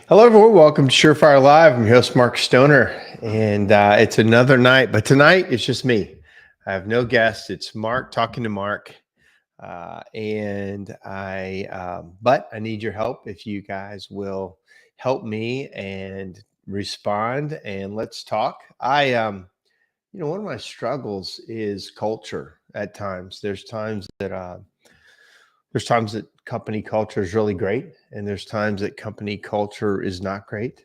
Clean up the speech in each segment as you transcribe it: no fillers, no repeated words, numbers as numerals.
Hello, everyone. Welcome to SureFire Live. I'm your host, Mark Stoner, and it's another night, but tonight it's just me. I have no guests. It's Mark talking to Mark, but I need your help. If you guys will help me and respond, and let's talk. One of my struggles is culture. At times, there's times that company culture is really great, and there's times that company culture is not great.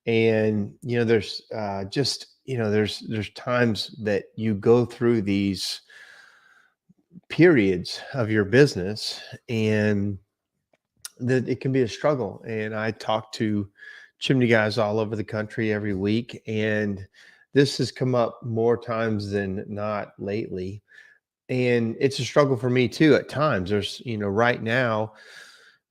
And there's times that you go through these periods of your business, and that it can be a struggle. And I talk to chimney guys all over the country every week, and this has come up more times than not lately. And it's a struggle for me too at times. Right now,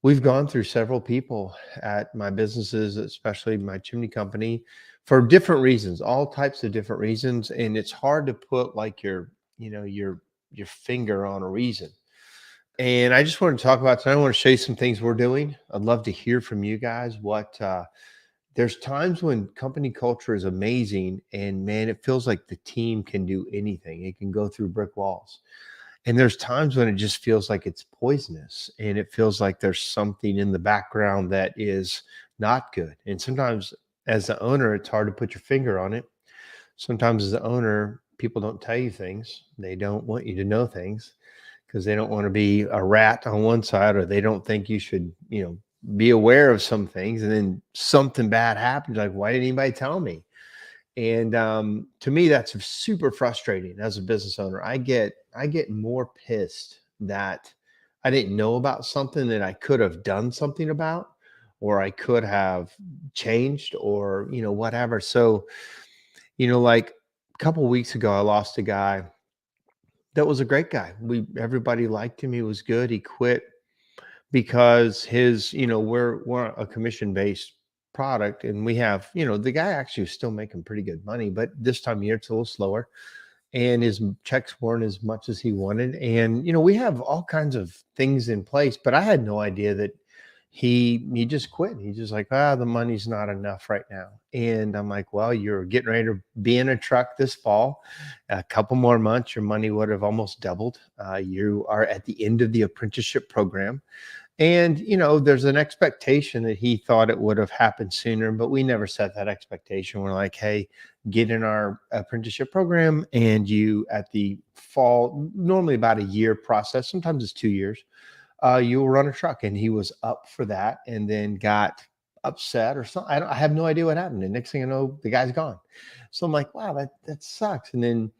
we've gone through several people at my businesses, especially my chimney company, for different reasons, all types of different reasons. And it's hard to put like your finger on a reason. And I just want to talk about tonight. I want to show you some things we're doing. I'd love to hear from you guys. There's times when company culture is amazing, and man, it feels like the team can do anything. It can go through brick walls. And there's times when it just feels like it's poisonous, and it feels like there's something in the background that is not good. And sometimes as the owner, it's hard to put your finger on it. Sometimes as the owner, people don't tell you things. They don't want you to know things because they don't want to be a rat on one side, or they don't think you should, be aware of some things. And then something bad happens. Like, why didn't anybody tell me? And to me, that's super frustrating as a business owner. I get more pissed that I didn't know about something that I could have done something about, or I could have changed, or whatever. So, like a couple of weeks ago, I lost a guy that was a great guy. Everybody liked him. He was good. He quit because we're a commission based product, and we have, the guy actually was still making pretty good money, but this time of year it's a little slower, and his checks weren't as much as he wanted. And we have all kinds of things in place, but I had no idea that he just quit. He's just like, the money's not enough right now. And I'm like, well, you're getting ready to be in a truck this fall. A couple more months, your money would have almost doubled. You are at the end of the apprenticeship program. And, there's an expectation that he thought it would have happened sooner, but we never set that expectation. We're like, hey, get in our apprenticeship program, and you at the fall, normally about a year process, sometimes it's 2 years, you will run a truck. And he was up for that, and then got upset or something. I have no idea what happened. And next thing I know, the guy's gone. So I'm like, wow, that sucks. And then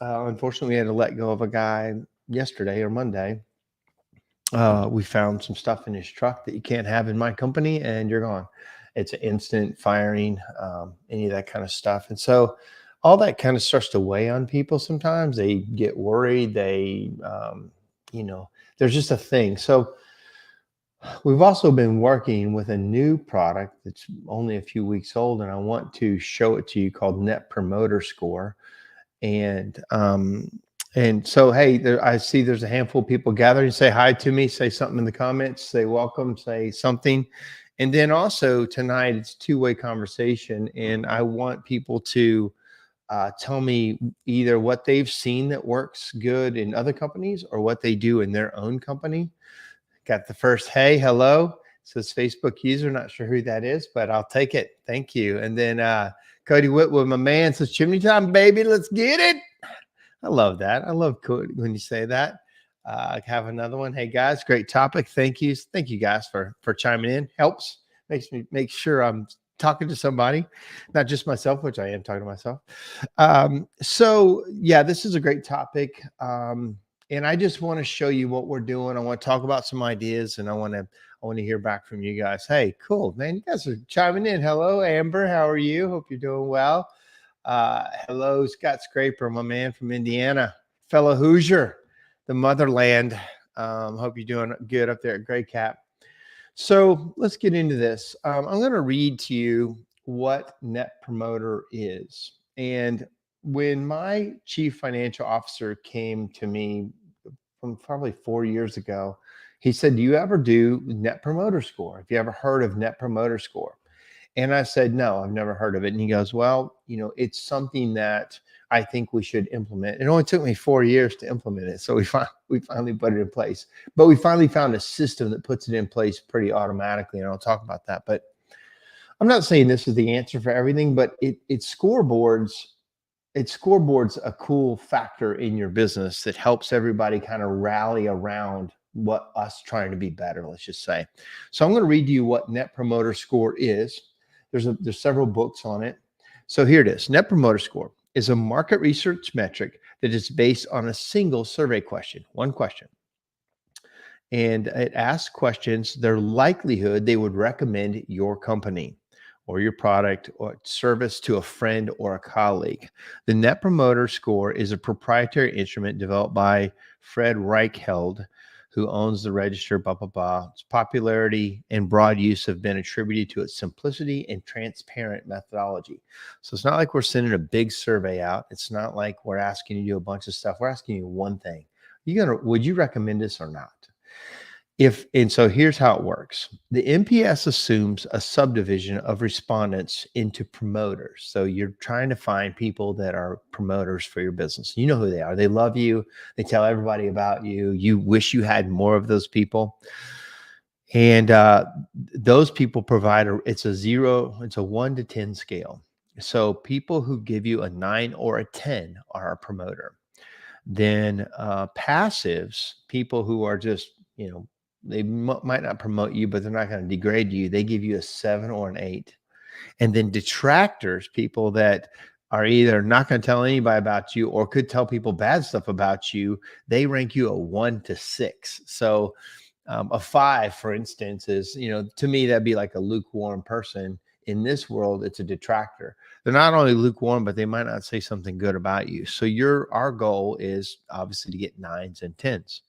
unfortunately, we had to let go of a guy yesterday or Monday. We found some stuff in his truck that you can't have in my company, and you're gone. It's an instant firing, any of that kind of stuff. And so all that kind of starts to weigh on people. Sometimes they get worried. You know, there's just a thing. So we've also been working with a new product that's only a few weeks old, and I want to show it to you, called Net Promoter Score. And so, hey, I see there's a handful of people gathering. Say hi to me, say something in the comments, say welcome, say something. And then also tonight, it's two-way conversation. And I want people to tell me either what they've seen that works good in other companies, or what they do in their own company. Got the first, hey, hello. Says Facebook user. Not sure who that is, but I'll take it. Thank you. And then Cody Whitwood, my man, says chimney time, baby. Let's get it. I love that. I love when you say that. I have another one. Hey guys, great topic. Thank you. Thank you guys for chiming in. Helps. Makes me make sure I'm talking to somebody, not just myself, which I am talking to myself. So yeah, this is a great topic. And I just want to show you what we're doing. I want to talk about some ideas, and I want to hear back from you guys. Hey, cool, man. You guys are chiming in. Hello, Amber. How are you? Hope you're doing well. Hello, Scott Scraper, my man from Indiana, fellow Hoosier, the motherland. Hope you're doing good up there at Gray Cap. So let's get into this. I'm going to read to you what Net Promoter is. And when my chief financial officer came to me from probably 4 years ago, he said, do you ever do Net Promoter Score? Have you ever heard of Net Promoter Score? And I said, no, I've never heard of it. And he goes, well, it's something that I think we should implement. It only took me 4 years to implement it. So we finally put it in place, but we finally found a system that puts it in place pretty automatically. And I'll talk about that, but I'm not saying this is the answer for everything, but it scoreboards a cool factor in your business that helps everybody kind of rally around what us trying to be better, let's just say. So I'm going to read you what Net Promoter Score is. There's several books on it. So here it is. Net Promoter Score is a market research metric that is based on a single survey question, one question. And it asks questions, their likelihood they would recommend your company or your product or service to a friend or a colleague. The Net Promoter Score is a proprietary instrument developed by Fred Reichheld, who owns the register, blah, blah, blah. Its popularity and broad use have been attributed to its simplicity and transparent methodology. So it's not like we're sending a big survey out. It's not like we're asking you to do a bunch of stuff. We're asking you one thing. Would you recommend this or not? So here's how it works. The NPS assumes a subdivision of respondents into promoters. So you're trying to find people that are promoters for your business. You know who they are. They love you. They tell everybody about you. You wish you had more of those people. And those people it's a 1 to 10 scale. So people who give you a 9 or a 10 are a promoter. Then passives, people who are just, they might not promote you, but they're not going to degrade you. They give you a 7 or an 8. And then detractors, people that are either not going to tell anybody about you or could tell people bad stuff about you, they rank you a 1 to 6. So a 5, for instance, is, to me, that'd be like a lukewarm person. In this world, it's a detractor. They're not only lukewarm, but they might not say something good about you. So our goal is obviously to get 9s and 10s.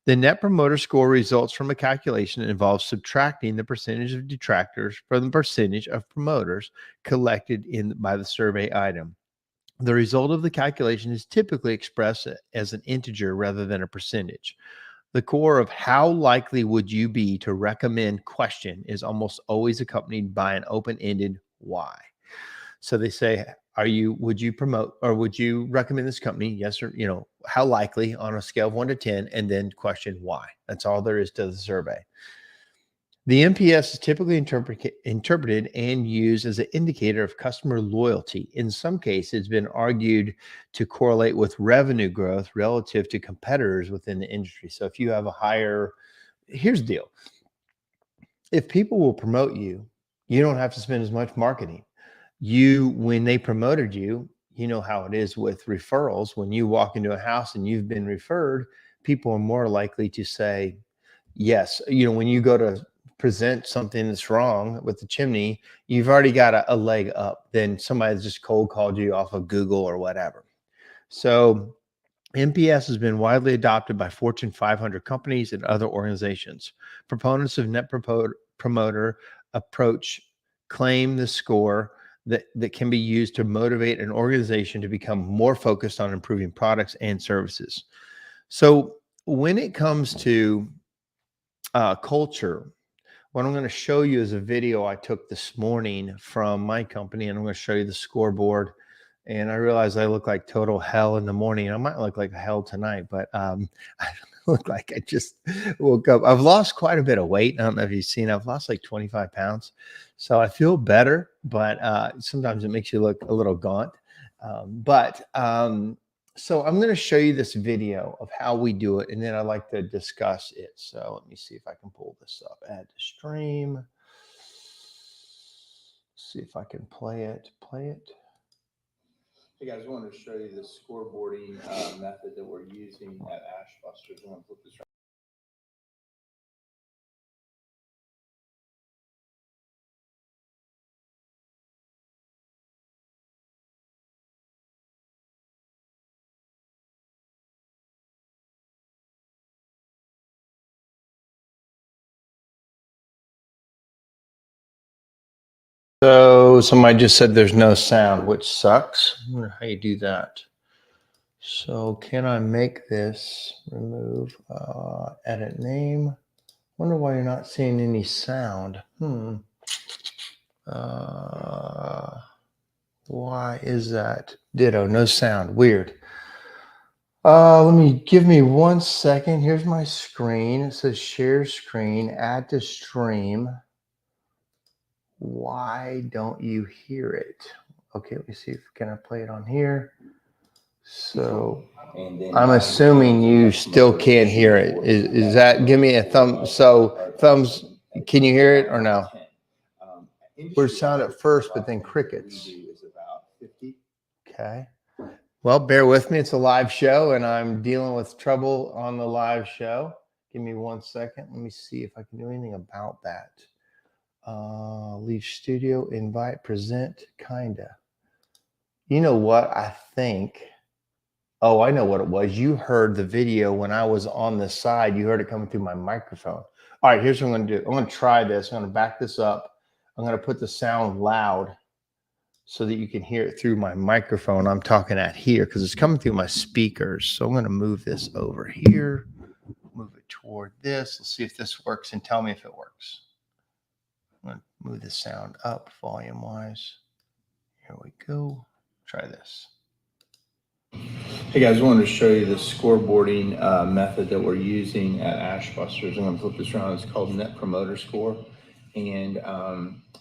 The Net Promoter Score results from a calculation that involves subtracting the percentage of detractors from the percentage of promoters collected by the survey item. The result of the calculation is typically expressed as an integer rather than a percentage. The core of how likely would you be to recommend question is almost always accompanied by an open-ended why. So they say, would you promote or would you recommend this company? Yes, or, how likely on a scale of 1 to 10, and then question why. That's all there is to the survey. The NPS is typically interpreted and used as an indicator of customer loyalty. In some cases, it's been argued to correlate with revenue growth relative to competitors within the industry. So if you have here's the deal. If people will promote you, you don't have to spend as much marketing. When they promoted you, you know how it is with referrals. When you walk into a house and you've been referred, people are more likely to say yes. When you go to present something that's wrong with the chimney, you've already got a leg up than somebody that's just cold called you off of Google or whatever. So NPS has been widely adopted by Fortune 500 companies and other organizations. Proponents of Net Promoter approach claim the score that can be used to motivate an organization to become more focused on improving products and services. So when it comes to culture, what I'm going to show you is a video I took this morning from my company, and I'm going to show you the scoreboard. And I realize I look like total hell in the morning. I might look like hell tonight, but I look like I just woke up. I've lost quite a bit of weight. I don't know if you've seen, I've lost like 25 pounds. So I feel better, but sometimes it makes you look a little gaunt. So I'm going to show you this video of how we do it, and then I'd like to discuss it. So let me see if I can pull this up. Add to stream. See if I can play it. Hey guys, I wanted to show you the scoreboarding method that we're using at Ashbusters. I'm going to put this right. So somebody just said there's no sound, which sucks. I wonder how you do that. So can I make this remove edit name? Wonder why you're not seeing any sound. Why is that? Ditto, no sound. Weird. Give me 1 second. Here's my screen. It says share screen, add to stream. Why don't you hear it? Okay, let me see if can I play it on here. So I'm assuming you still can't hear it. Is that, give me a thumb. So thumbs, can you hear it or no? We're sound at first, but then crickets. Okay. Well, bear with me. It's a live show and I'm dealing with trouble on the live show. Give me 1 second. Let me see if I can do anything about that. Leave studio, invite, present, kinda. You know what? I think, oh, I know what it was. You heard the video when I was on the side. You heard it coming through my microphone. All right, here's what I'm going to do. I'm going to try this. I'm going to back this up. I'm going to put the sound loud so that you can hear it through my microphone I'm talking at here because it's coming through my speakers. So I'm going to move this over here, move it toward this. Let's see if this works and tell me if it works. I'm going to move the sound up volume-wise. Here we go. Try this. Hey guys, I wanted to show you the scoreboarding method that we're using at Ashbusters. I'm going to flip this around. It's called Net Promoter Score. And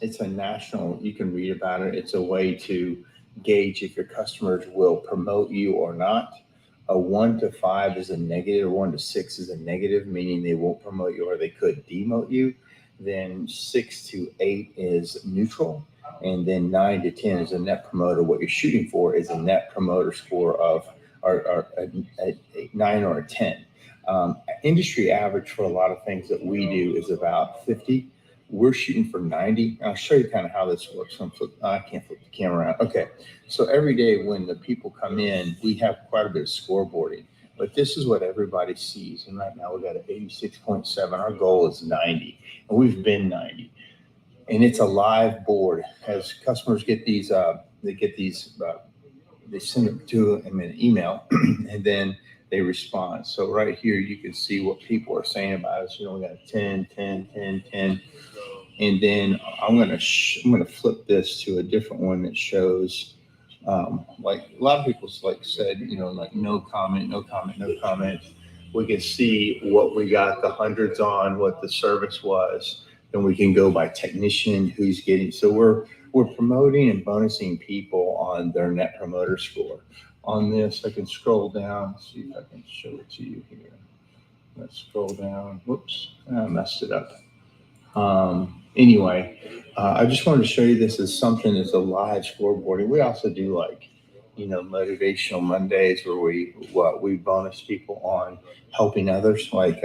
it's a national, you can read about it. It's a way to gauge if your customers will promote you or not. A 1 to 5 is a negative, 1 to 6 is a negative, meaning they won't promote you or they could demote you. Then 6 to 8 is neutral. And then 9 to 10 is a net promoter. What you're shooting for is a net promoter score of a 9 or a 10. Industry average for a lot of things that we do is about 50. We're shooting for 90. I'll show you kind of how this works. I can't flip the camera around. Okay, so every day when the people come in, we have quite a bit of scoreboarding. But this is what everybody sees. And right now we've got an 86.7. Our goal is 90. And we've been 90. And it's a live board. As customers get these, they send it to them in an email, and then they respond. So right here, you can see what people are saying about us. You know, we got 10, 10, 10, 10. And then I'm gonna flip this to a different one that shows, like a lot of people like said, you know, like no comment, no comment, no comment. We can see what we got the hundreds on, what the service was. Then we can go by technician, who's getting. So we're promoting and bonusing people on their net promoter score. On this, I can scroll down, see if I can show it to you here. Let's scroll down. Whoops, I messed it up. Anyway, I just wanted to show you this as something that's a live scoreboarding. We also do like, you know, motivational Mondays where we bonus people on helping others. Like,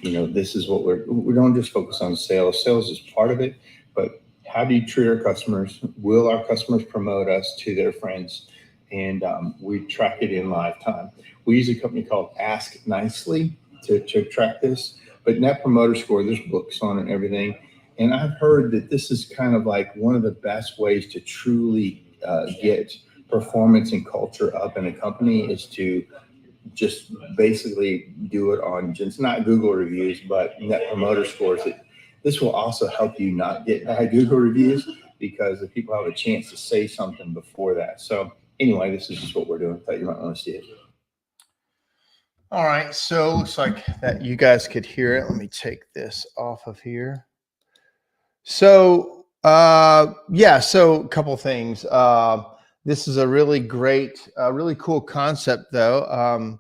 you know, this is what we don't just focus on sales. Sales is part of it, but how do you treat our customers? Will our customers promote us to their friends? And we track it in live time. We use a company called Ask Nicely to track this. But Net Promoter Score, there's books on it and everything. And I've heard that this is kind of like one of the best ways to truly get performance and culture up in a company is to just basically do it on just not Google reviews, but Net Promoter Scores. This will also help you not get bad Google reviews because if people have a chance to say something before that. So anyway, this is just what we're doing. Thought you might want to see it. All right, so looks like that you guys could hear it. Let me take this off of here. So yeah, so a couple things. This is a really great, really cool concept though.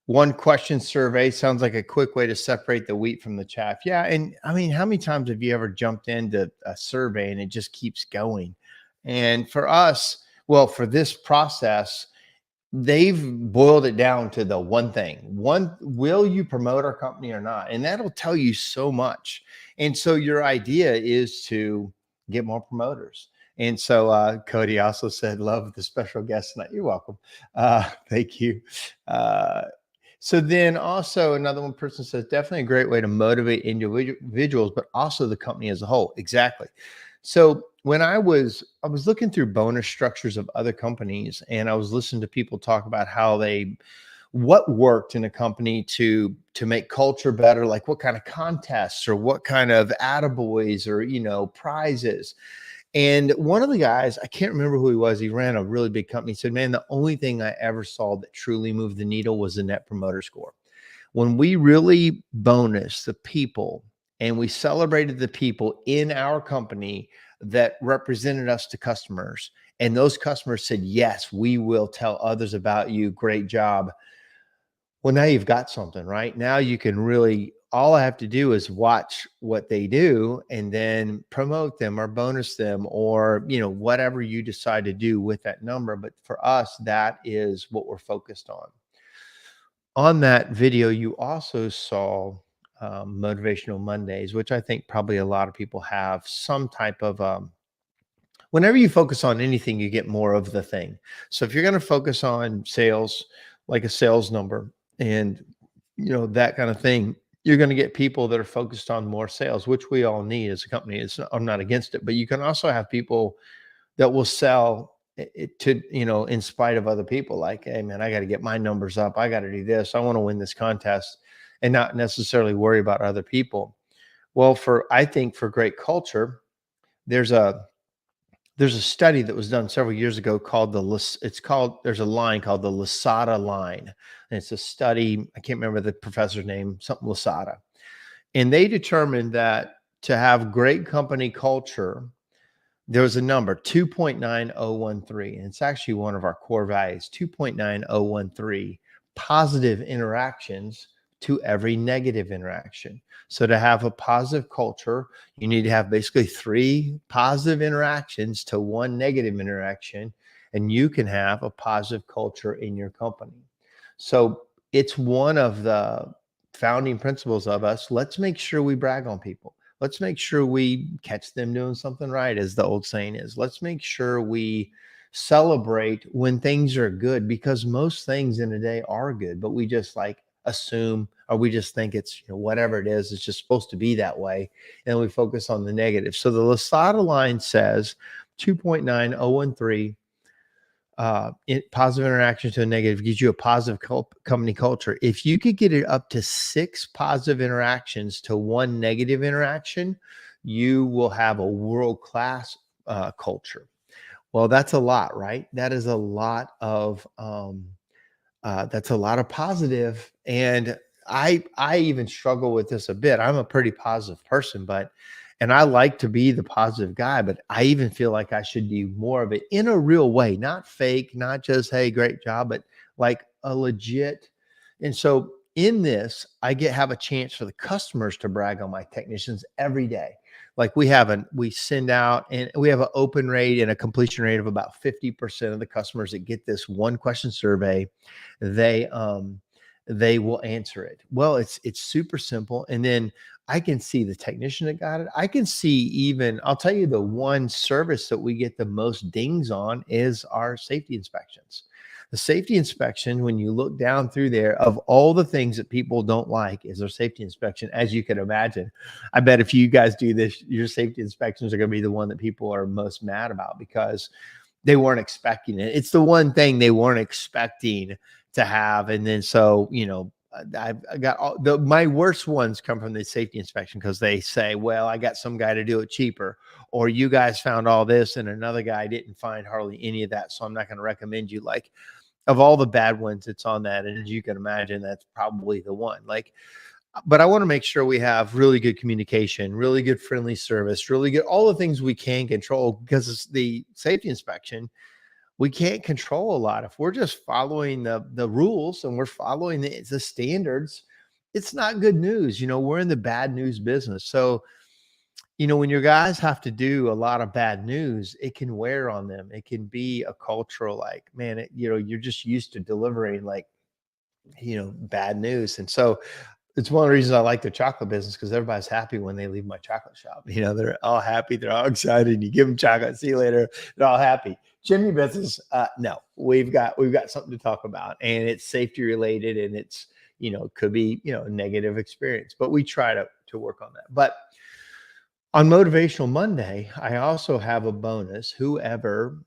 One question survey sounds like a quick way to separate the wheat from the chaff. Yeah, and I mean, how many times have you ever jumped into a survey and it just keeps going? And for us, well, for this process, they've boiled it down to the one thing. Will you promote our company or not? And that'll tell you so much. And so your idea is to get more promoters. And so Cody also said, love the special guest tonight. You're welcome. Thank you. So then also another one person says, definitely a great way to motivate individuals, but also the company as a whole. Exactly. So when I was looking through bonus structures of other companies, and I was listening to people talk about how what worked in a company to make culture better, like what kind of contests or what kind of attaboys or, you know, prizes. And one of the guys, I can't remember who he was. He ran a really big company. He said, "Man, the only thing I ever saw that truly moved the needle was the net promoter score. When we really bonus the people and we celebrated the people in our company that represented us to customers, and those customers said, 'Yes, we will tell others about you. Great job.'" Well, now you've got something, right? Now you can really, all I have to do is watch what they do and then promote them or bonus them or, whatever you decide to do with that number. But for us, that is what we're focused on. On that video, you also saw Motivational Mondays, which I think probably a lot of people have some type of whenever you focus on anything, you get more of the thing. So if you're going to focus on sales, like a sales number and that kind of thing, you're going to get people that are focused on more sales, which we all need as a company. I'm not against it, but you can also have people that will sell it to, in spite of other people, like, "Hey man, I got to get my numbers up. I got to do this. I want to win this contest," and not necessarily worry about other people. Well, I think for great culture, there's a study that was done several years ago called there's a line called the Lasada line. And it's a study, I can't remember the professor's name, something Lasada. And they determined that to have great company culture, there was a number 2.9013, and it's actually one of our core values, 2.9013 positive interactions to every negative interaction. So to have a positive culture, you need to have basically 3 positive interactions to 1 negative interaction, and you can have a positive culture in your company. So it's one of the founding principles of us. Let's make sure we brag on people. Let's make sure we catch them doing something right, as the old saying is. Let's make sure we celebrate when things are good, because most things in a day are good, but we just like assume, or we just think it's, whatever it is, it's just supposed to be that way. And we focus on the negative. So the Lasada line says 2.9013 positive interaction to a negative gives you a positive company culture. If you could get it up to 6 positive interactions to 1 negative interaction, you will have a world-class culture. Well, that's a lot, right? That is a lot of that's a lot of positive. And I even struggle with this a bit. I'm a pretty positive person, and I like to be the positive guy, but I even feel like I should do more of it in a real way, not fake, not just, "Hey, great job," but like a legit. And so in this, have a chance for the customers to brag on my technicians every day. Like we send out, and we have an open rate and a completion rate of about 50% of the customers that get this one question survey, they they will answer it. Well, it's super simple. And then I can see the technician that got it. I can see, even, I'll tell you, the one service that we get the most dings on is our safety inspections. The safety inspection, when you look down through there, of all the things that people don't like, is their safety inspection, as you can imagine. I bet if you guys do this, your safety inspections are going to be the one that people are most mad about, because they weren't expecting it. It's the one thing they weren't expecting to have. And then, so, I got my worst ones come from the safety inspection, because they say, "Well, I got some guy to do it cheaper," or, "You guys found all this and another guy didn't find hardly any of that, so I'm not going to recommend you." Like, of all the bad ones, it's on that. And as you can imagine, that's probably the one. Like, but I want to make sure we have really good communication, really good friendly service, really good, all the things we can control, because it's the safety inspection. We can't control a lot. If we're just following the rules and we're following the standards, it's not good news. We're in the bad news business. So, when your guys have to do a lot of bad news, it can wear on them. It can be a cultural, like, man, you're just used to delivering, like, bad news. And so it's one of the reasons I like the chocolate business, because everybody's happy when they leave my chocolate shop. They're all happy. They're all excited. You give them chocolate, see you later. They're all happy. Chimney business, no, we've got something to talk about, and it's safety related, and it's, could be, a negative experience, but we try to work on that. But on Motivational Monday, I also have a bonus. Whoever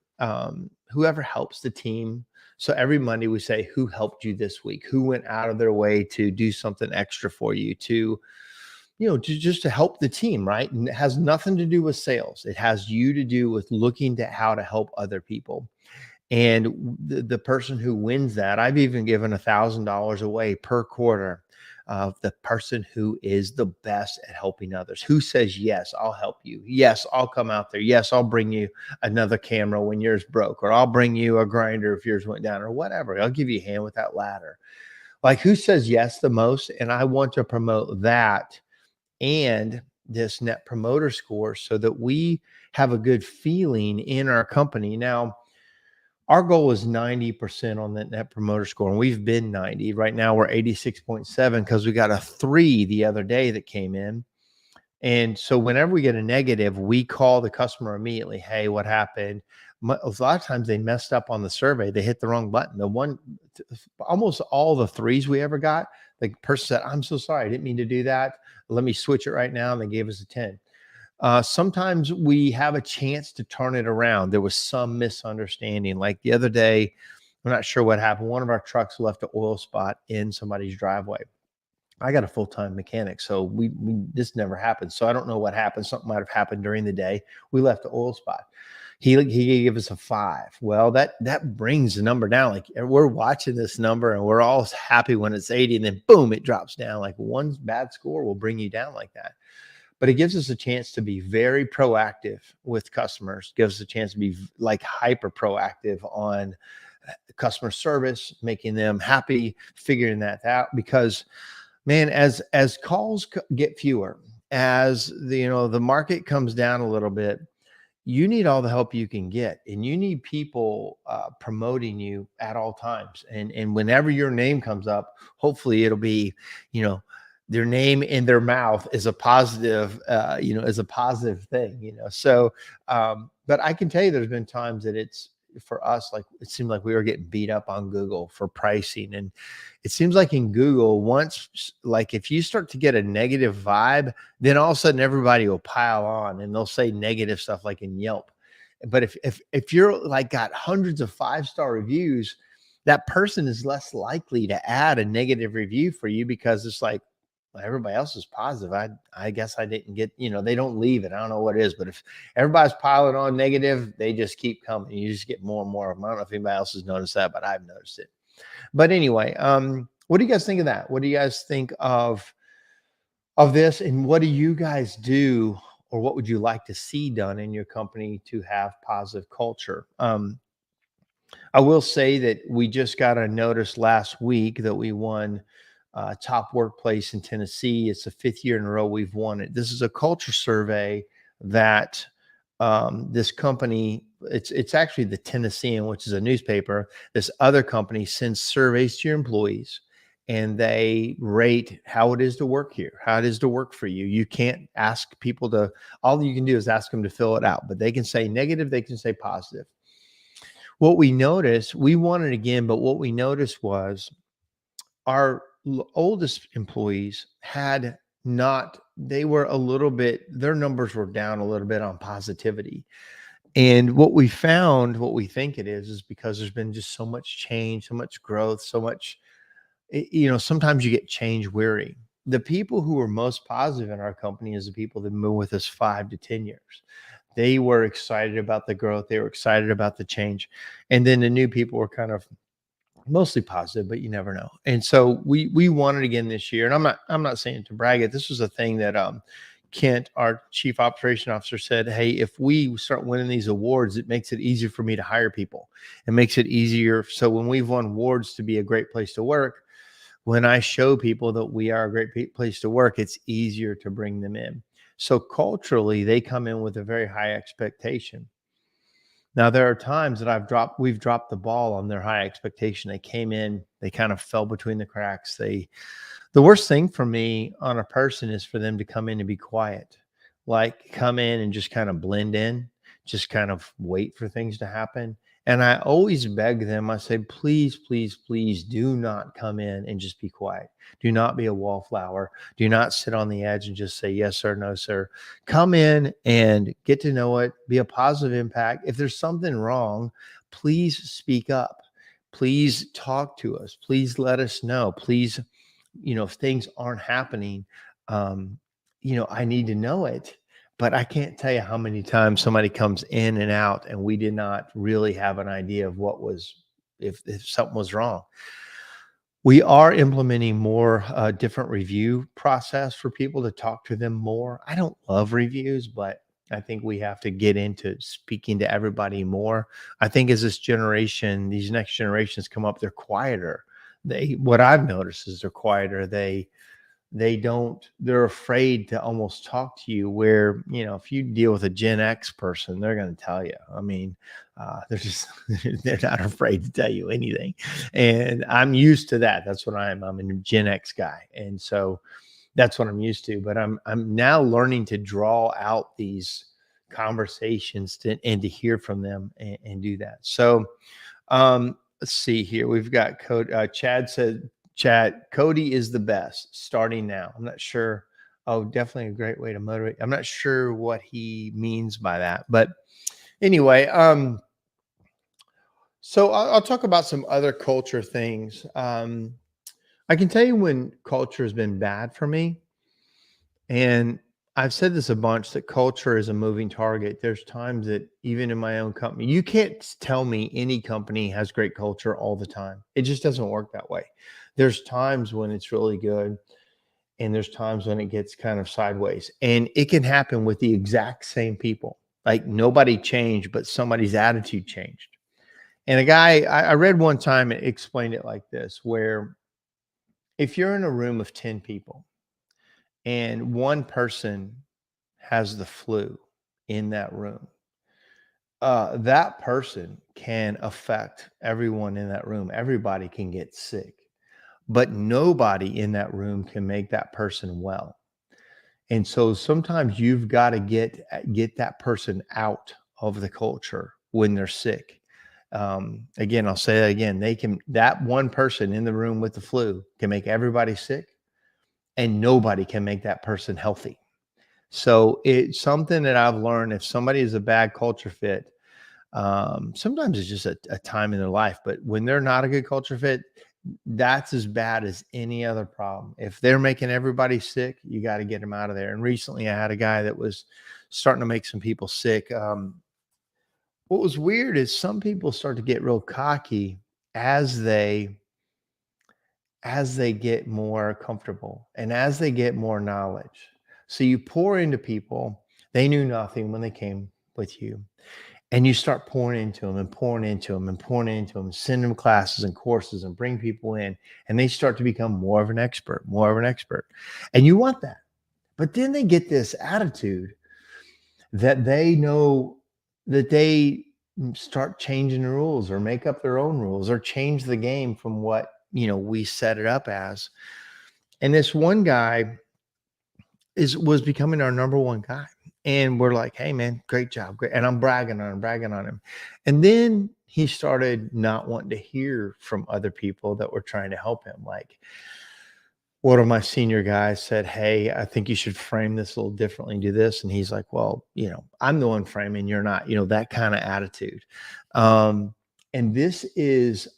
helps the team. So every Monday we say, who helped you this week? Who went out of their way to do something extra for you, to, just to help the team, right? And it has nothing to do with sales. It has you to do with looking to how to help other people. And the person who wins that, I've even given $1,000 away per quarter of the person who is the best at helping others, who says, yes, I'll help you. Yes, I'll come out there. Yes, I'll bring you another camera when yours broke, or I'll bring you a grinder if yours went down, or whatever. I'll give you a hand with that ladder. Like, who says yes the most? And I want to promote that and this net promoter score so that we have a good feeling in our company. Now, our goal is 90% on that net promoter score, and we've been 90. Right now, we're 86.7 because we got a 3 the other day that came in. And so whenever we get a negative, we call the customer immediately. Hey, what happened? A lot of times they messed up on the survey. They hit the wrong button. Almost all the 3s we ever got, the person said, I'm so sorry. I didn't mean to do that. Let me switch it right now. And they gave us a 10. Sometimes we have a chance to turn it around. There was some misunderstanding. Like the other day, I'm not sure what happened. One of our trucks left an oil spot in somebody's driveway. I got a full-time mechanic, so we this never happened. So I don't know what happened. Something might have happened during the day. We left the oil spot. He gave us a 5. Well, that brings the number down. Like, we're watching this number and we're all happy when it's 80, and then boom, it drops down. Like, one bad score will bring you down like that. But it gives us a chance to be very proactive with customers, gives us a chance to be like hyper proactive on customer service, making them happy, figuring that out. Because, man, as calls get fewer, as the market comes down a little bit, you need all the help you can get, and you need people promoting you at all times. And whenever your name comes up, hopefully it'll be, you know, their name in their mouth is a positive, is a positive thing, So, but I can tell you, there's been times that it's for us, like it seemed like we were getting beat up on Google for pricing, and it seems like in Google, once, like, if you start to get a negative vibe, then all of a sudden everybody will pile on and they'll say negative stuff like in Yelp. But if you're like got hundreds of 5-star reviews, that person is less likely to add a negative review for you, because it's like, well, everybody else is positive. I guess I didn't get, they don't leave it. I don't know what it is, but if everybody's piling on negative, they just keep coming. You just get more and more of them. I don't know if anybody else has noticed that, but I've noticed it. But anyway, what do you guys think of that? What do you guys think of this? And what do you guys do, or what would you like to see done in your company to have positive culture? I will say that we just got a notice last week that we won top workplace in Tennessee. It's the 5th year in a row we've won it. This is a culture survey that this company, it's actually the Tennessean, which is a newspaper. This other company sends surveys to your employees, and they rate how it is to work here, how it is to work for you. You can't ask people to, all you can do is ask them to fill it out, but they can say negative, they can say positive. What we noticed, we won it again, but what we noticed was our oldest employees had not, they were a little bit, their numbers were down a little bit on positivity. And what we found, what we think it is because there's been just so much change, so much growth, so much, sometimes you get change weary. The people who were most positive in our company is the people that been with us 5 to 10 years. They were excited about the growth. They were excited about the change. And then the new people were kind of mostly positive, but you never know. And so we won it again this year. And I'm not saying to brag it. This was a thing that Kent, our chief operation officer, said, hey, if we start winning these awards, it makes it easier for me to hire people. It makes it easier. So when we've won awards to be a great place to work, when I show people that we are a great place to work, it's easier to bring them in. So culturally, they come in with a very high expectation. Now, there are times that we've dropped the ball on their high expectation. They came in, they kind of fell between the cracks. The worst thing for me on a person is for them to come in and be quiet, like come in and just kind of blend in, just kind of wait for things to happen. And I always beg them, I say, please, please, please do not come in and just be quiet. Do not be a wallflower. Do not sit on the edge and just say yes sir, no sir. Come in and get to know it, be a positive impact. If there's something wrong, please speak up. Please talk to us. Please let us know. Please, if things aren't happening, um, I need to know it, but I can't tell you how many times somebody comes in and out and we did not really have an idea of what was, if something was wrong. We are implementing more different review process for people to talk to them more. I don't love reviews, but I think we have to get into speaking to everybody more. I think as this generation, these next generations come up, they're quieter. What I've noticed is they're quieter. They're afraid to almost talk to you, where if you deal with a Gen X person, they're going to tell you. I mean, they're just they're not afraid to tell you anything, and I'm used to that. That's what I'm a Gen X guy, and so that's what I'm used to. But I'm now learning to draw out these conversations and to hear from them, and do that. So let's see here. We've got code. Chad said, "Chad, Cody is the best. Starting now." I'm not sure. Oh, definitely a great way to motivate. I'm not sure what he means by that, but anyway, so I'll talk about some other culture things. I can tell you when culture has been bad for me, and I've said this a bunch, that culture is a moving target. There's times that even in my own company, you can't tell me any company has great culture all the time. It just doesn't work that way. There's times when it's really good, and there's times when it gets kind of sideways. And it can happen with the exact same people. Like nobody changed, but somebody's attitude changed. And a guy I read one time, it explained it like this, where if you're in a room of 10 people and one person has the flu in that room, that person can affect everyone in that room. Everybody can get sick, but nobody in that room can make that person well. And so sometimes you've got to get that person out of the culture when they're sick. Again, I'll say that again. That one person in the room with the flu can make everybody sick, and nobody can make that person healthy. So it's something that I've learned. If somebody is a bad culture fit, sometimes it's just a time in their life, but when they're not a good culture fit, that's as bad as any other problem. If they're making everybody sick, you got to get them out of there. And recently I had a guy that was starting to make some people sick. What was weird is some people start to get real cocky as they get more comfortable and as they get more knowledge. So you pour into people, they knew nothing when they came with you. And you start pouring into them and pouring into them and pouring into them, send them classes and courses and bring people in, and they start to become more of an expert, more of an expert. And you want that. But then they get this attitude that they know that they start changing the rules or make up their own rules or change the game from what, we set it up as. And this one guy was becoming our number one guy. And we're like, hey man, great job. Great. And I'm bragging on him. And then he started not wanting to hear from other people that were trying to help him. Like one of my senior guys said, hey, I think you should frame this a little differently, do this. And he's like, well, I'm the one framing, you're not, that kind of attitude. And this is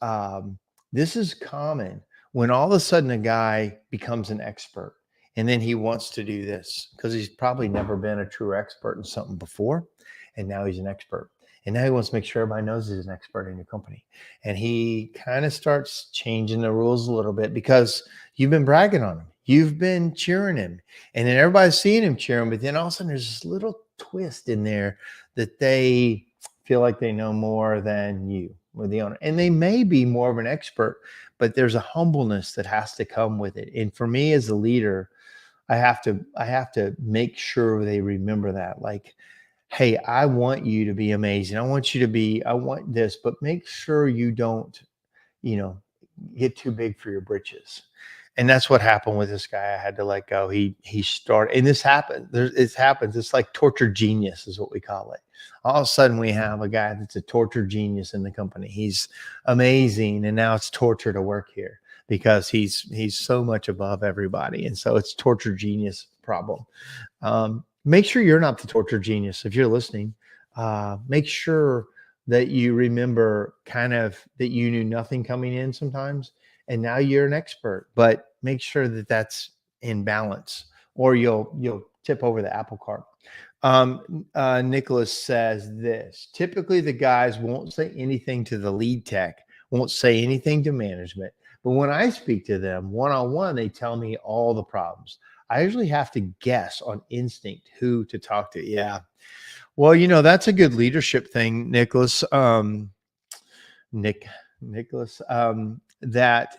common when all of a sudden a guy becomes an expert. And then he wants to do this because he's probably never been a true expert in something before. And now he's an expert. And now he wants to make sure everybody knows he's an expert in your company. And he kind of starts changing the rules a little bit because you've been bragging on him. You've been cheering him. And then everybody's seeing him cheering. But then all of a sudden there's this little twist in there that they feel like they know more than you or the owner. And they may be more of an expert, but there's a humbleness that has to come with it. And for me as a leader, I have to make sure they remember that. Like, hey, I want you to be amazing. I want this, but make sure you don't, get too big for your britches. And that's what happened with this guy. I had to let go. He started, and this happened. It happens. It's like torture genius is what we call it. All of a sudden we have a guy that's a torture genius in the company. He's amazing. And now it's torture to work here because he's so much above everybody. And so it's torture genius problem. Make sure you're not the torture genius. If you're listening, make sure that you remember kind of that you knew nothing coming in sometimes, and now you're an expert, but make sure that that's in balance or you'll tip over the apple cart. Nicholas says this: typically the guys won't say anything to the lead tech, won't say anything to management, but when I speak to them one on one, they tell me all the problems. I usually have to guess on instinct who to talk to. Yeah. Well, that's a good leadership thing, Nicholas. Nick, Nicholas, that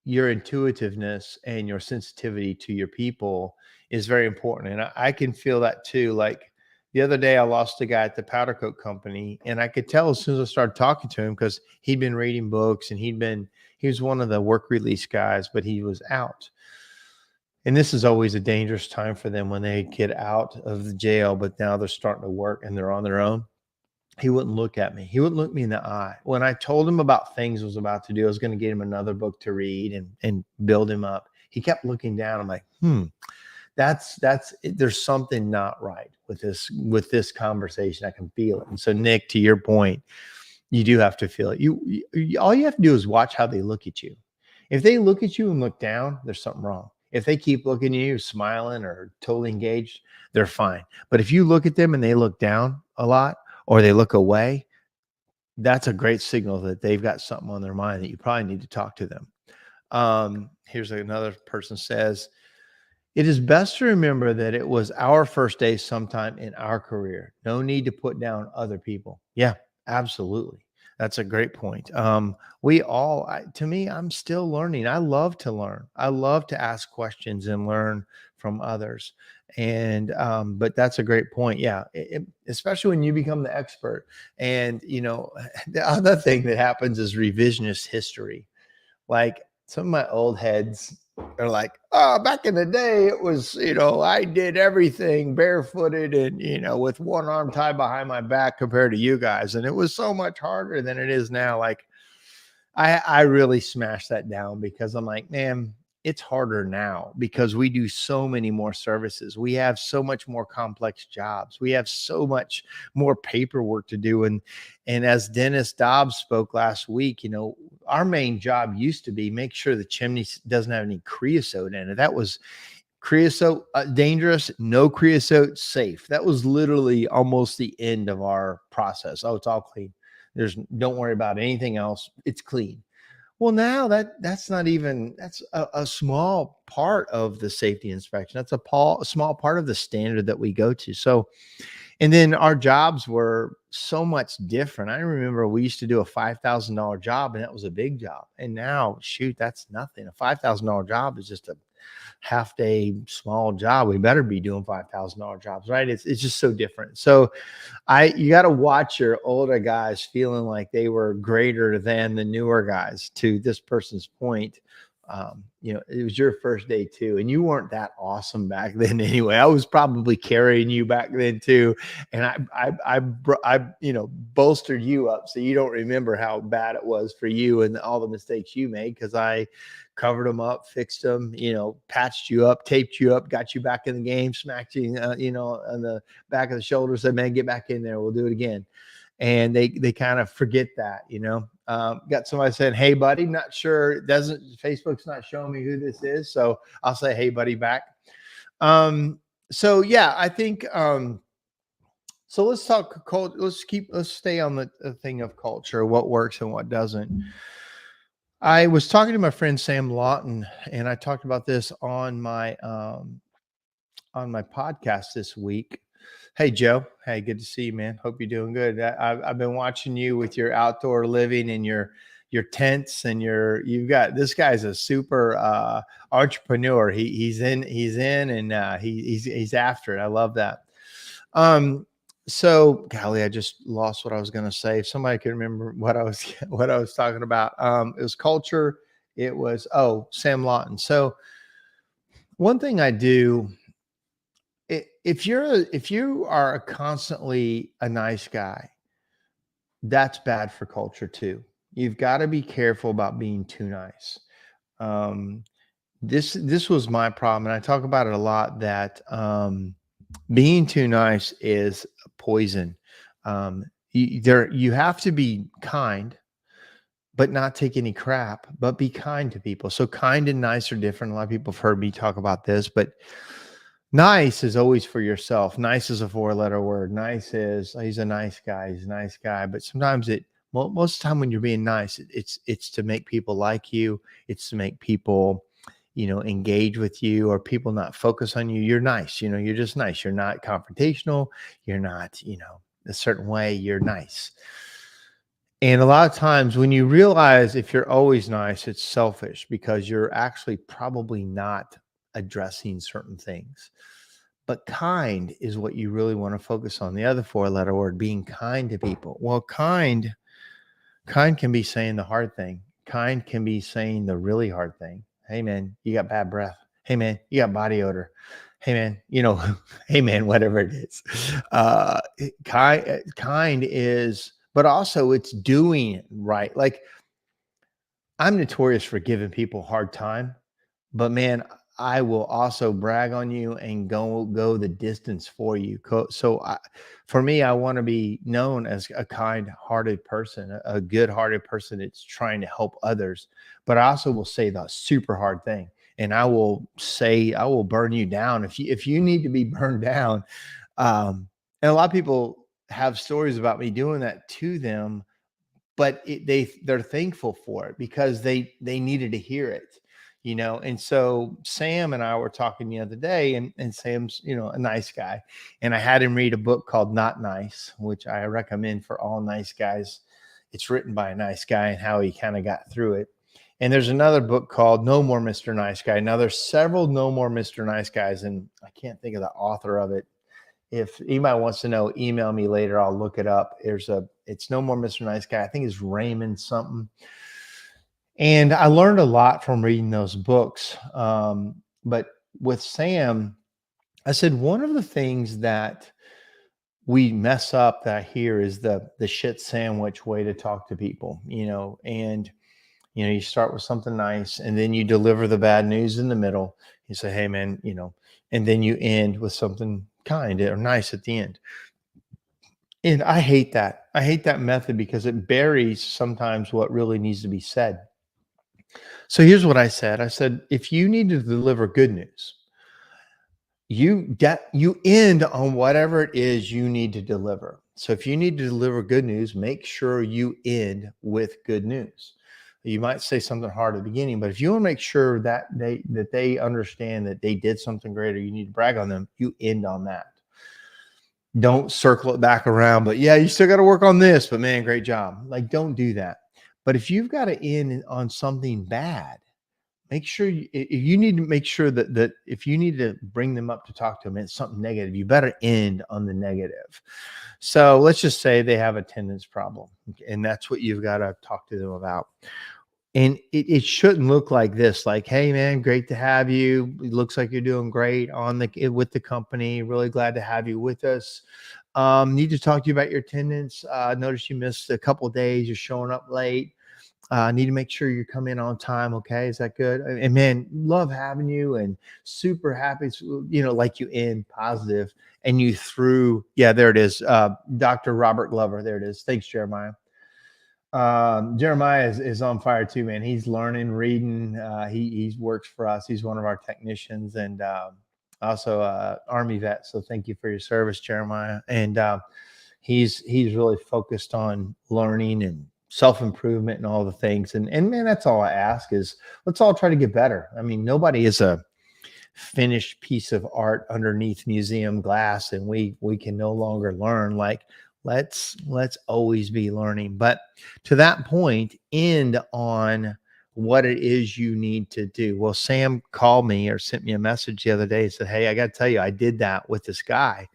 your intuitiveness and your sensitivity to your people is very important. And I can feel that too. Like the other day, I lost a guy at the powder coat company, and I could tell as soon as I started talking to him because he'd been reading books and he was one of the work release guys, but he was out. And this is always a dangerous time for them when they get out of the jail, but now they're starting to work and they're on their own. He wouldn't look at me. He wouldn't look me in the eye. When I told him about things I was about to do, I was going to get him another book to read and build him up. He kept looking down. I'm like, that's there's something not right with this conversation. I can feel it. And so, Nick, to your point, you do have to feel it. All you have to do is watch how they look at you. If they look at you and look down, there's something wrong. If they keep looking at you, smiling or totally engaged, they're fine. But if you look at them and they look down a lot, or they look away, that's a great signal that they've got something on their mind that you probably need to talk to them. Here's another person says, it is best to remember that it was our first day sometime in our career. No need to put down other people. Yeah, absolutely. That's a great point. To me, I'm still learning. I love to learn. I love to ask questions and learn from others. And, but that's a great point. Yeah. Especially when you become the expert. And, the other thing that happens is revisionist history. Like some of my old heads are like, oh, back in the day, it was, I did everything barefooted and, with one arm tied behind my back compared to you guys. And it was so much harder than it is now. Like I really smashed that down because I'm like, man, it's harder now because we do so many more services. We have so much more complex jobs. We have so much more paperwork to do. And as Dennis Dobbs spoke last week, our main job used to be make sure the chimney doesn't have any creosote in it. That was creosote dangerous, no creosote safe. That was literally almost the end of our process. Oh, it's all clean. Don't worry about anything else. It's clean. Well, now that's a small part of the safety inspection. That's a small part of the standard that we go to. So, and then our jobs were so much different. I remember we used to do a $5,000 job and that was a big job. And now, shoot, that's nothing. A $5,000 job is just a half day small job. We better be doing $5,000 jobs, right? It's just so different. So you got to watch your older guys feeling like they were greater than the newer guys. To this person's point, it was your first day too, and you weren't that awesome back then anyway. I was probably carrying you back then too, and I bolstered you up so you don't remember how bad it was for you and all the mistakes you made because I covered them up, fixed them, patched you up, taped you up, got you back in the game, smacked you, on the back of the shoulder, said, man, get back in there. We'll do it again. And they kind of forget that, got somebody saying, hey buddy, not sure. Facebook's not showing me who this is. So I'll say, hey buddy back. So yeah, I think, so let's talk culture. Let's stay on the thing of culture, what works and what doesn't. I was talking to my friend Sam Lawton, and I talked about this on my podcast this week. Hey Joe, hey, good to see you, man. Hope you're doing good. I've been watching you with your outdoor living and your tents, and you've got this guy's a super entrepreneur. He's in, and he's after it. I love that. So golly, I just lost what I was going to say. If somebody can remember what I was talking about. It was culture. It was, Sam Lawton. So one thing I do, if you are constantly a nice guy, that's bad for culture too. You've got to be careful about being too nice. This was my problem, and I talk about it a lot, that being too nice is poison. You have to be kind, but not take any crap, but be kind to people. So kind and nice are different. A lot of people have heard me talk about this, but Nice is always for yourself. Nice is a four-letter word. Nice is, "Oh, he's a nice guy. He's a nice guy." But sometimes most of the time when you're being nice, it's to make people like you. It's to make people, engage with you, or people not focus on you. You're nice. You're just nice. You're not confrontational. You're not, a certain way. You're nice. And a lot of times when you realize if you're always nice, it's selfish because you're actually probably not addressing certain things. But kind is what you really want to focus on. The other four-letter word, being kind to people. Well, kind can be saying the hard thing. Kind can be saying the really hard thing. Hey man, you got bad breath. Hey man, you got body odor. Hey man, hey man, whatever it is. Kind is, but also it's doing it right. Like, I'm notorious for giving people a hard time, but man, I will also brag on you and go the distance for you. For me, I want to be known as a kind-hearted person, a good-hearted person that's trying to help others. But I also will say the super hard thing, and I will burn you down if you need to be burned down. And a lot of people have stories about me doing that to them, but they're thankful for it because they needed to hear it. And so Sam and I were talking the other day, and Sam's a nice guy, and I had him read a book called Not Nice, which I recommend for all nice guys. It's written by a nice guy and how he kind of got through it. And there's another book called No More Mr. Nice Guy. Now there's several No More Mr. Nice Guys, and I can't think of the author of it. If anybody wants to know, email me later. I'll look it up. It's No More Mr. Nice Guy. I think it's Raymond something. And I learned a lot from reading those books. But with Sam, I said one of the things that we mess up that I hear is the shit sandwich way to talk to people, and you start with something nice and then you deliver the bad news in the middle. You say, hey man, and then you end with something kind or nice at the end. And I hate that. I hate that method because it buries sometimes what really needs to be said. So here's what I said. I said, if you need to deliver good news, you end on whatever it is you need to deliver. So if you need to deliver good news, make sure you end with good news. You might say something hard at the beginning, but if you want to make sure that they understand that they did something great or you need to brag on them, you end on that. Don't circle it back around, but yeah, you still got to work on this, but man, great job. Like, don't do that. But if you've got to end on something bad, make sure you need to make sure that if you need to bring them up to talk to them, it's something negative. You better end on the negative. So let's just say they have a attendance problem, and that's what you've got to talk to them about. And it shouldn't look like this, like, hey man, great to have you. It looks like you're doing great with the company. Really glad to have you with us. Need to talk to you about your attendance. Notice you missed a couple of days. You're showing up late. Need to make sure you come in on time. Okay. Is that good? And man, love having you and super happy, like you end positive and you threw, yeah, there it is. Dr. Robert Glover. There it is. Thanks, Jeremiah. Jeremiah is on fire too, man. He's learning, reading. He works for us. He's one of our technicians and also Army vet. So thank you for your service, Jeremiah. And he's really focused on learning and self-improvement and all the things. And man, that's all I ask is let's all try to get better. I mean, nobody is a finished piece of art underneath museum glass and we can no longer learn. Like, let's always be learning. But to that point, end on what it is you need to do. Well, Sam called me or sent me a message the other day and said, hey, I got to tell you, I did that with this guy.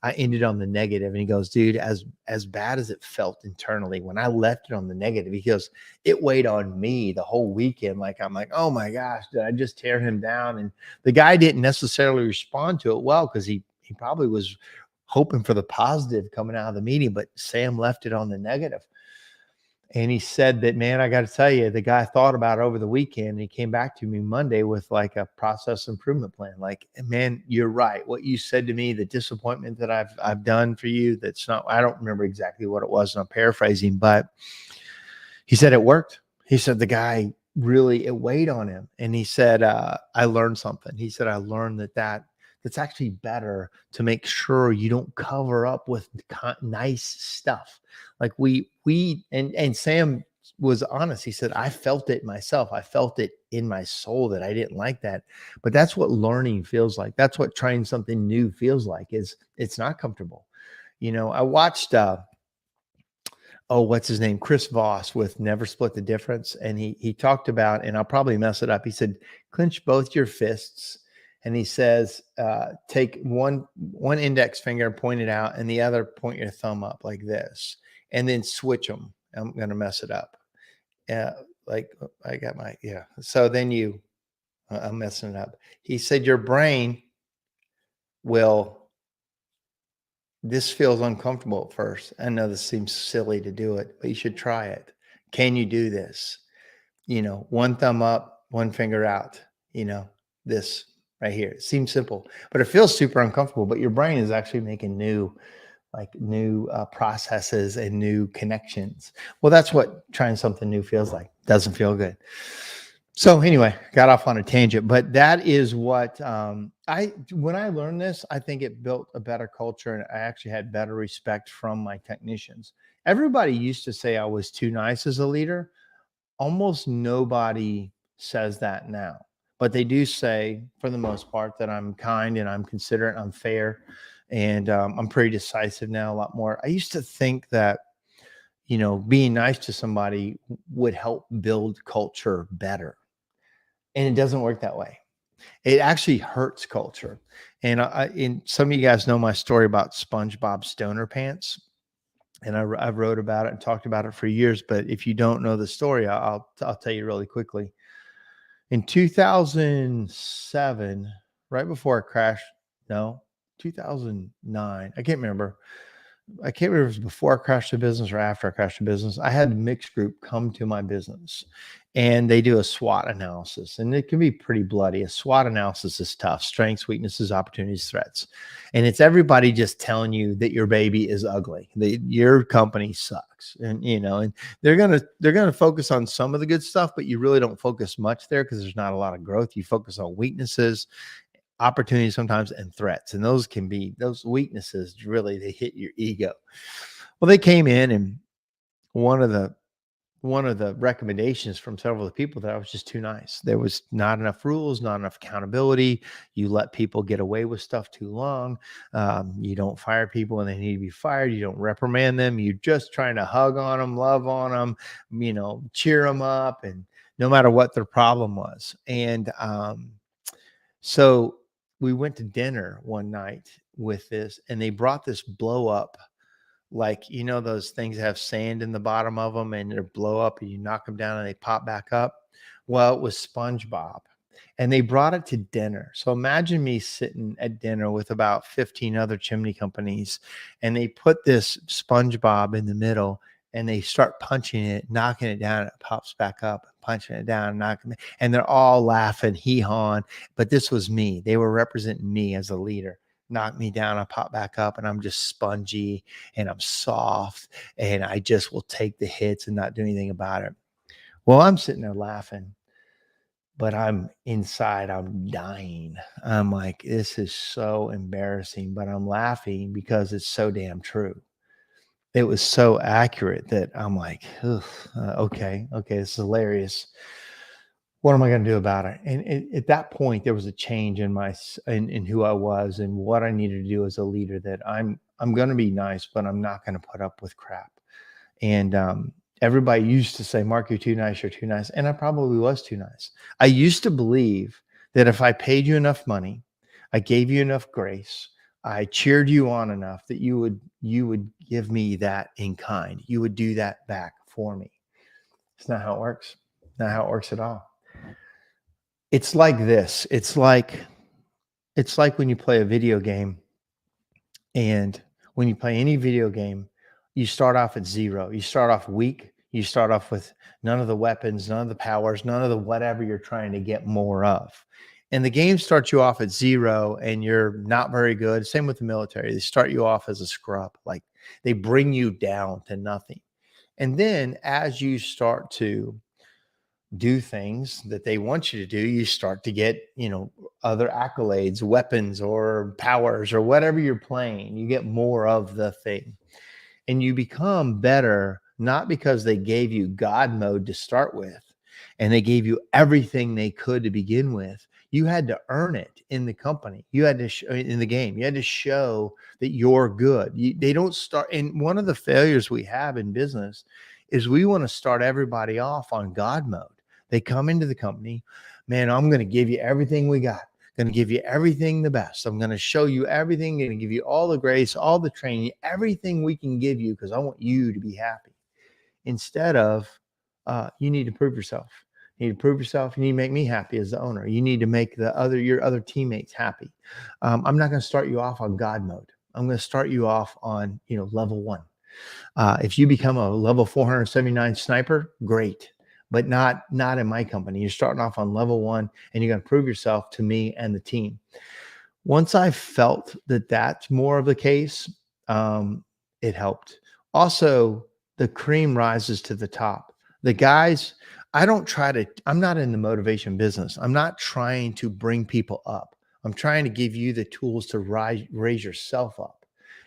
I ended on the negative. And he goes, dude, as bad as it felt internally, when I left it on the negative, he goes, it weighed on me the whole weekend. Like, I'm like, oh my gosh, did I just tear him down? And the guy didn't necessarily respond to it well, because he probably was hoping for the positive coming out of the meeting, but Sam left it on the negative. And he said that, man, I got to tell you, the guy thought about it over the weekend and he came back to me Monday with like a process improvement plan. Like, man, you're right. What you said to me, the disappointment that I've done for you, that's not, I don't remember exactly what it was, and I'm paraphrasing, but he said it worked. He said the guy really, it weighed on him. And he said, I learned something. He said, I learned that that's actually better to make sure you don't cover up with nice stuff. Like and Sam was honest. He said, I felt it myself. I felt it in my soul that I didn't like that. But that's what learning feels like. That's what trying something new feels like, is it's not comfortable. I watched what's his name? Chris Voss with Never Split the Difference. And he talked about, and I'll probably mess it up. He said, clench both your fists. And he says, take one index finger and point it out, and the other point your thumb up like this, and then switch them. I'm going to mess it up. Like I got my, yeah. So then I'm messing it up. He said, your brain this feels uncomfortable at first. I know this seems silly to do it, but you should try it. Can you do this? One thumb up, one finger out, this right here. It seems simple, but it feels super uncomfortable. But your brain is actually making new processes and new connections. Well, that's what trying something new feels like. Doesn't feel good. So anyway, got off on a tangent, but that is what when I learned this, I think it built a better culture, and I actually had better respect from my technicians. Everybody used to say I was too nice as a leader. Almost nobody says that now, but they do say, for the most part, that I'm kind and I'm considerate, I'm fair, and I'm pretty decisive now, a lot more. I used to think that being nice to somebody would help build culture better. And it doesn't work that way. It actually hurts culture. And some of you guys know my story about SpongeBob Stoner Pants. And I've wrote about it and talked about it for years. But if you don't know the story, I'll tell you really quickly. In 2007, right before I crashed, no, 2009, I can't remember. I can't remember if it was before I crashed the business or after I crashed the business. I had a mixed group come to my business, and they do a SWOT analysis, and it can be pretty bloody. A SWOT analysis is tough: strengths, weaknesses, opportunities, threats. And it's everybody just telling you that your baby is ugly, that your company sucks. And they're gonna focus on some of the good stuff, but you really don't focus much there because there's not a lot of growth. You focus on weaknesses, opportunities sometimes, and threats. And those weaknesses, really, they hit your ego. Well, they came in, and one of the recommendations from several of the people, that I was just too nice. There was not enough rules, not enough accountability. You let people get away with stuff too long. You don't fire people when they need to be fired. You don't reprimand them. You're just trying to hug on them, love on them, cheer them up, and no matter what their problem was. And so we went to dinner one night with this, and they brought this blow up, like, those things that have sand in the bottom of them, and they blow up, and you knock them down and they pop back up. Well, it was SpongeBob, and they brought it to dinner. So imagine me sitting at dinner with about 15 other chimney companies, and they put this SpongeBob in the middle, and they start punching it, knocking it down, it pops back up, punching it down, knocking it, and they're all laughing, hee-hawing. But this was me. They were representing me as a leader. Knock me down, I pop back up, and I'm just spongy, and I'm soft, and I just will take the hits and not do anything about it. Well, I'm sitting there laughing, but I'm dying. I'm like, this is so embarrassing, but I'm laughing because it's so damn true. It was so accurate that I'm like, okay, this is hilarious. What am I going to do about it? And at that point, there was a change in who I was and what I needed to do as a leader. That I'm going to be nice, but I'm not going to put up with crap. And everybody used to say, Mark, you're too nice, you're too nice. And I probably was too nice. I used to believe that if I paid you enough money, I gave you enough grace, I cheered you on enough, that you would give me that in kind. You would do that back for me. It's not how it works. Not how it works at all. It's like this. It's like when you play a video game, and when you play any video game, you start off at zero. You start off weak. You start off with none of the weapons, none of the powers, none of the whatever you're trying to get more of. And the game starts you off at zero, and you're not very good. Same with the military. They start you off as a scrub. Like, they bring you down to nothing. And then as you start to do things that they want you to do, you start to get, other accolades, weapons, or powers, or whatever you're playing. You get more of the thing, and you become better, not because they gave you God mode to start with and they gave you everything they could to begin with. You had to earn it in the company. You had to in the game. You had to show that you're good. They don't start. And one of the failures we have in business is we want to start everybody off on God mode. They come into the company, man, I'm going to give you everything we got. Going to give you everything the best. I'm going to show you everything. Going to give you all the grace, all the training, everything we can give you because I want you to be happy. Instead of, you need to prove yourself. You need to prove yourself. You need to make me happy as the owner. You need to make your other teammates happy. I'm not going to start you off on God mode. I'm going to start you off on, level one. If you become a level 479 sniper, great, but not in my company. You're starting off on level one, and you're going to prove yourself to me and the team. Once I felt that that's more of the case, it helped. Also, the cream rises to the top. The guys, I'm not in the motivation business. I'm not trying to bring people up. I'm trying to give you the tools to raise yourself up.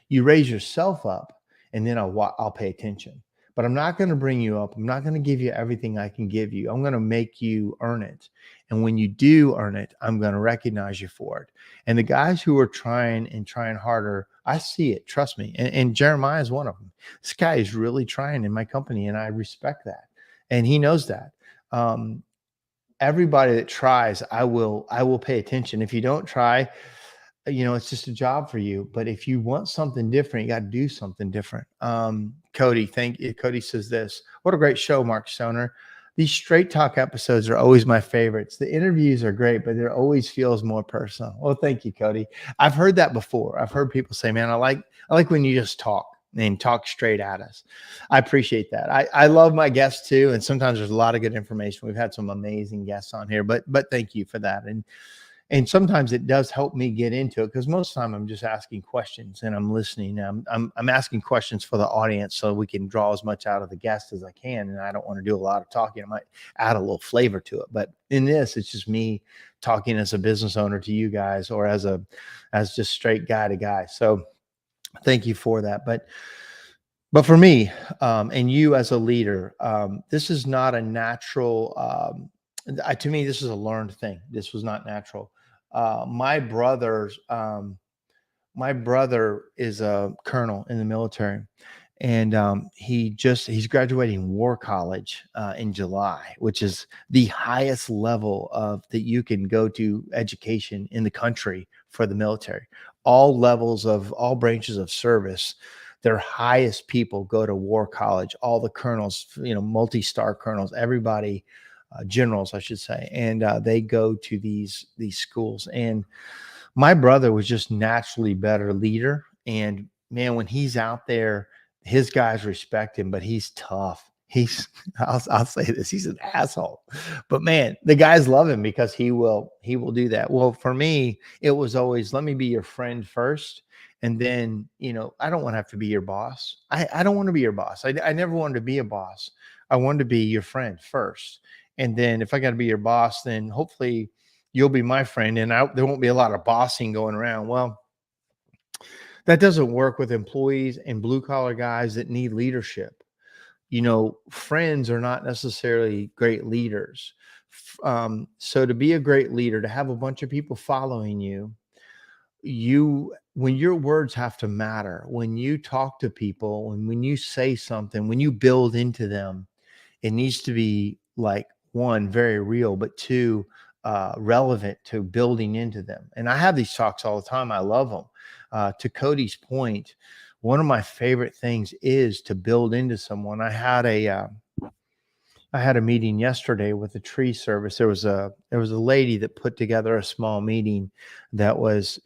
You raise yourself up, and then I'll pay attention. But I'm not going to bring you up. I'm not going to give you everything I can give you. I'm going to make you earn it. And when you do earn it, I'm going to recognize you for it. And the guys who are trying harder, I see it. Trust me. And Jeremiah is one of them. This guy is really trying in my company, and I respect that. And he knows that. Everybody that tries, I will pay attention. If you don't try, it's just a job for you. But if you want something different, you got to do something different. Cody, thank you. Cody says this: what a great show, Mark Stoner. These straight talk episodes are always my favorites. The interviews are great, but there always feels more personal. Well, thank you, Cody. I've heard that before. I've heard people say, man, I like when you just talk and talk straight at us. I appreciate that. I love my guests too. And sometimes there's a lot of good information. We've had some amazing guests on here, but thank you for that. And sometimes it does help me get into it, because most of the time I'm just asking questions and I'm listening. I'm asking questions for the audience so we can draw as much out of the guest as I can. And I don't want to do a lot of talking. I might add a little flavor to it. But in this, it's just me talking as a business owner to you guys, or as just straight guy to guy. So thank you for that. But for me, and you as a leader, this is not a natural. To me, this is a learned thing. This was not natural. My brother is a colonel in the military, and he's graduating war college in July, which is the highest level that you can go to education in the country for the military. All levels of all branches of service, their highest people go to war college. All the colonels, multi-star colonels, everybody, generals, I should say, and they go to these schools. And my brother was just naturally better leader. And man, when he's out there, his guys respect him, but he's tough. I'll say this, he's an asshole, but man, the guys love him because he will do that. Well, for me, it was always, let me be your friend first. And then, I don't want to have to be your boss. I don't want to be your boss. I never wanted to be a boss. I wanted to be your friend first. And then if I got to be your boss, then hopefully you'll be my friend, and there won't be a lot of bossing going around. Well, that doesn't work with employees and blue collar guys that need leadership. Friends are not necessarily great leaders. So to be a great leader, to have a bunch of people following you, when your words have to matter, when you talk to people, and when you say something, when you build into them, it needs to be, like, one, very real, but two, relevant to building into them. And I have these talks all the time. I love them. To Cody's point, one of my favorite things is to build into someone. I had a meeting yesterday with a tree service. There was a lady that put together a small meeting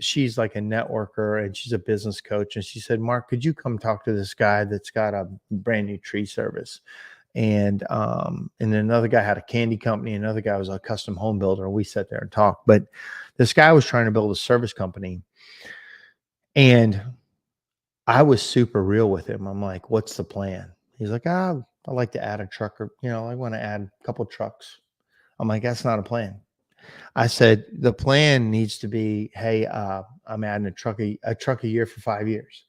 she's like a networker, and she's a business coach. And she said, Mark, could you come talk to this guy that's got a brand new tree service? And then another guy had a candy company. Another guy was a custom home builder. And we sat there and talked. But this guy was trying to build a service company. And I was super real with him. I'm like, what's the plan? He's like, I like to add a truck, or, I want to add a couple trucks. I'm like, that's not a plan. I said, the plan needs to be, hey, I'm adding a truck a year for 5 years.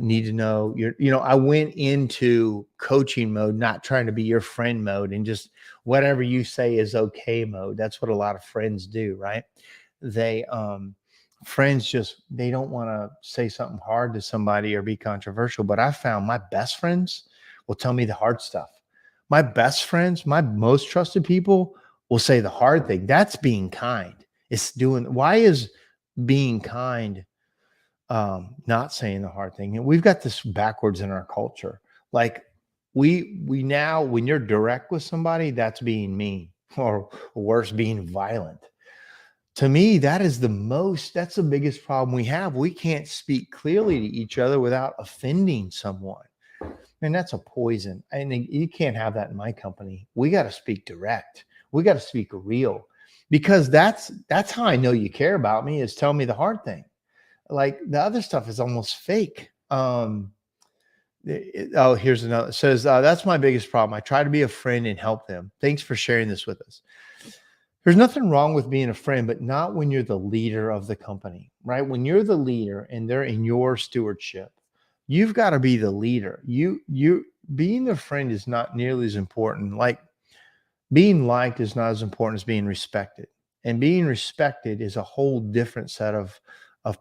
Need to know I went into coaching mode, not trying to be your friend mode and just whatever you say is okay mode. That's what a lot of friends do, right? They, friends just, they don't want to say something hard to somebody or be controversial. But I found my best friends will tell me the hard stuff. My best friends, my most trusted people will say the hard thing. That's being kind. Why is being kind not saying the hard thing? And we've got this backwards in our culture. Like we now, when you're direct with somebody, that's being mean, or worse, being violent. To me, that's the biggest problem we have. We can't speak clearly to each other without offending someone. And that's a poison. And you can't have that in my company. We got to speak direct. We got to speak real, because that's how I know you care about me, is tell me the hard thing. Like the other stuff is almost fake. Here's another. It says, that's my biggest problem. I try to be a friend and help them. Thanks for sharing this with us. There's nothing wrong with being a friend, but not when you're the leader of the company, right? When you're the leader and they're in your stewardship, you've got to be the leader. You being the friend is not nearly as important. Like being liked is not as important as being respected. And being respected is a whole different set of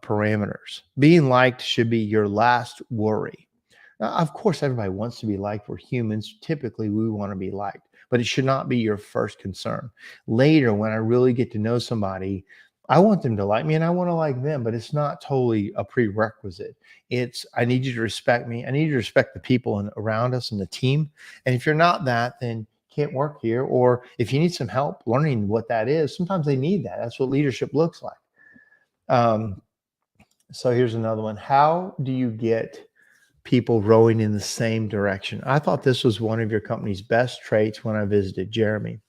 parameters. Being liked should be your last worry. Now, of course, everybody wants to be liked. We're humans. Typically, we want to be liked, but it should not be your first concern. Later, when I really get to know somebody, I want them to like me and I want to like them, but it's not totally a prerequisite. I need you to respect me. I need you to respect the people around us and the team. And if you're not that, then can't work here. Or if you need some help learning what that is, sometimes they need that. That's what leadership looks like. So here's another one. How do you get people rowing in the same direction? I thought this was one of your company's best traits when I visited, Jeremy.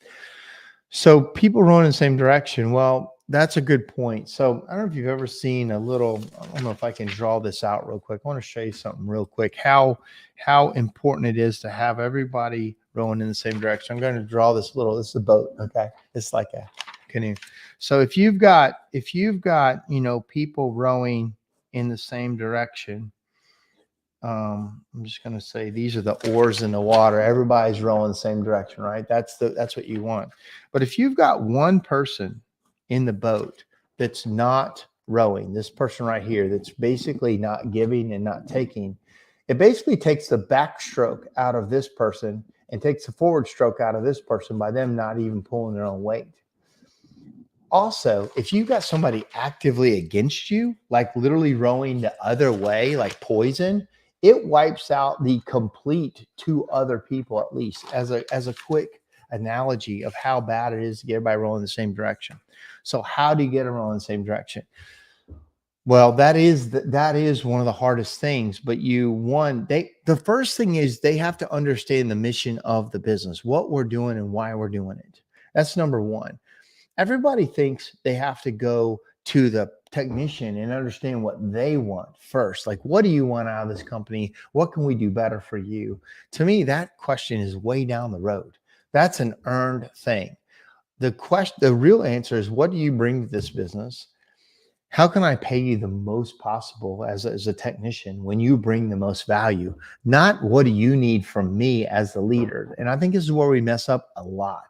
So people rowing in the same direction. Well, that's a good point. So I don't know if you've ever seen I don't know if I can draw this out real quick. I want to show you something real quick, how important it is to have everybody rowing in the same direction. I'm going to draw this is a boat. Okay. It's like a canoe. So if you've got, people rowing in the same direction, I'm just going to say these are the oars in the water. Everybody's rowing the same direction, right? That's what you want. But if you've got one person in the boat that's not rowing, this person right here, that's basically not giving and not taking, it basically takes the backstroke out of this person and takes the forward stroke out of this person by them not even pulling their own weight. Also, if you've got somebody actively against you, like literally rowing the other way, like poison, it wipes out the complete two other people, at least as a quick analogy of how bad it is to get everybody rowing the same direction. So how do you get them rowing the same direction? Well, that is one of the hardest things, but the first thing is they have to understand the mission of the business, what we're doing and why we're doing it. That's number one. Everybody thinks they have to go to the technician and understand what they want first. Like, what do you want out of this company? What can we do better for you? To me, that question is way down the road. That's an earned thing. The real answer is, what do you bring to this business? How can I pay you the most possible as a technician when you bring the most value? Not what do you need from me as the leader? And I think this is where we mess up a lot.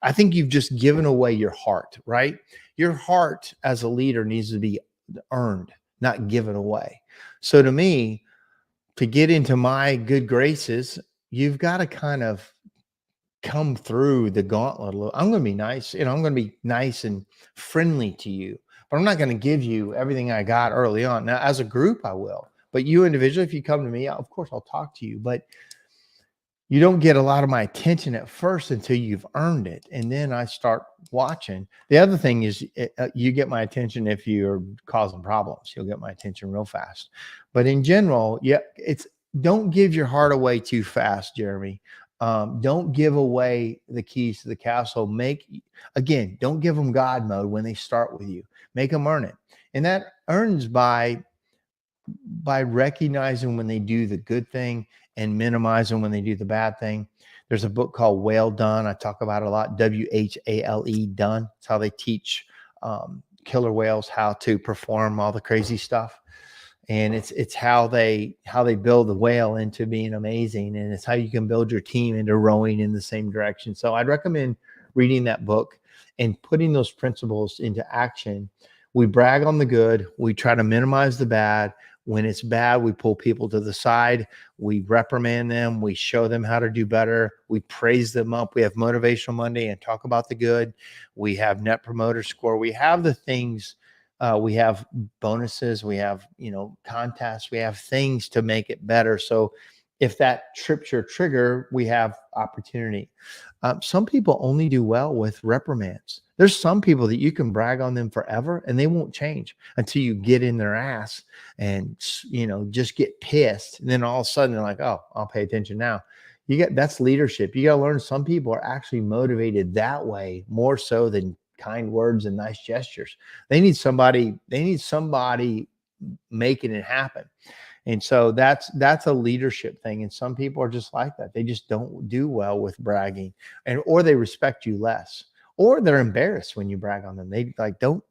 I think you've just given away your heart, right? Your heart as a leader needs to be earned, not given away. So to me, to get into my good graces, you've got to kind of come through the gauntlet a little. I'm going to be nice, I'm going to be nice and friendly to you, but I'm not going to give you everything I got early on. Now, as a group, I will, but you individually, if you come to me, of course, I'll talk to you, but you don't get a lot of my attention at first until you've earned it. And then I start watching. The other thing is you get my attention if you're causing problems. You'll get my attention real fast. But in general, don't give your heart away too fast, Jeremy. Don't give away the keys to the castle. Don't give them God mode when they start with you. Make them earn it. And that earns by by recognizing when they do the good thing and minimizing when they do the bad thing. There's a book called Whale Done. I talk about it a lot. WHALE Done. It's how they teach killer whales how to perform all the crazy stuff, and it's how they build the whale into being amazing, and it's how you can build your team into rowing in the same direction. So I'd recommend reading that book and putting those principles into action. We brag on the good, we try to minimize the bad. When it's bad, we pull people to the side, we reprimand them, we show them how to do better, we praise them up. We have Motivational Monday and talk about the good. We have Net Promoter Score. We have the things, we have bonuses, we have, contests, we have things to make it better. So if that trips your trigger, we have opportunity. Some people only do well with reprimands. There's some people that you can brag on them forever and they won't change until you get in their ass and, just get pissed. And then all of a sudden they're like, oh, I'll pay attention now. That's leadership. You got to learn some people are actually motivated that way more so than kind words and nice gestures. They need somebody making it happen. And so that's a leadership thing. And some people are just like that. They just don't do well with bragging, or they respect you less, or they're embarrassed when you brag on them. They like, don't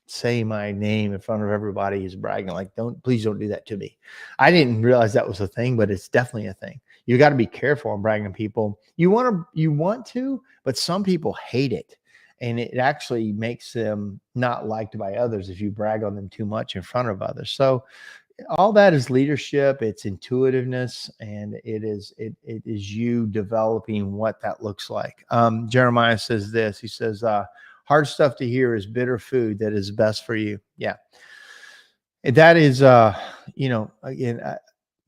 say my name in front of everybody who's bragging. Like, please don't do that to me. I didn't realize that was a thing, but it's definitely a thing. You got to be careful on bragging on people. You want to, but some people hate it. And it actually makes them not liked by others if you brag on them too much in front of others. So all that is leadership, it's intuitiveness, and it is you developing what that looks like. Jeremiah says this. He says, hard stuff to hear is bitter food that is best for you. Yeah. And that is, again,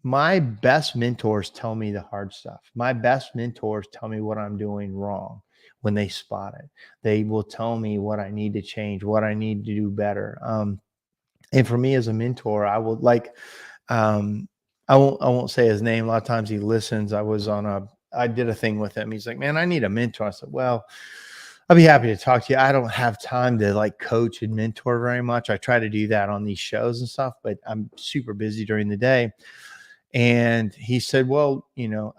my best mentors tell me the hard stuff. My best mentors tell me what I'm doing wrong when they spot it. They will tell me what I need to change, what I need to do better. And for me as a mentor, I will I won't say his name. A lot of times he listens. I did a thing with him. He's like, man, I need a mentor. I said, well, I'll be happy to talk to you. I don't have time to like coach and mentor very much. I try to do that on these shows and stuff, but I'm super busy during the day. And he said, well,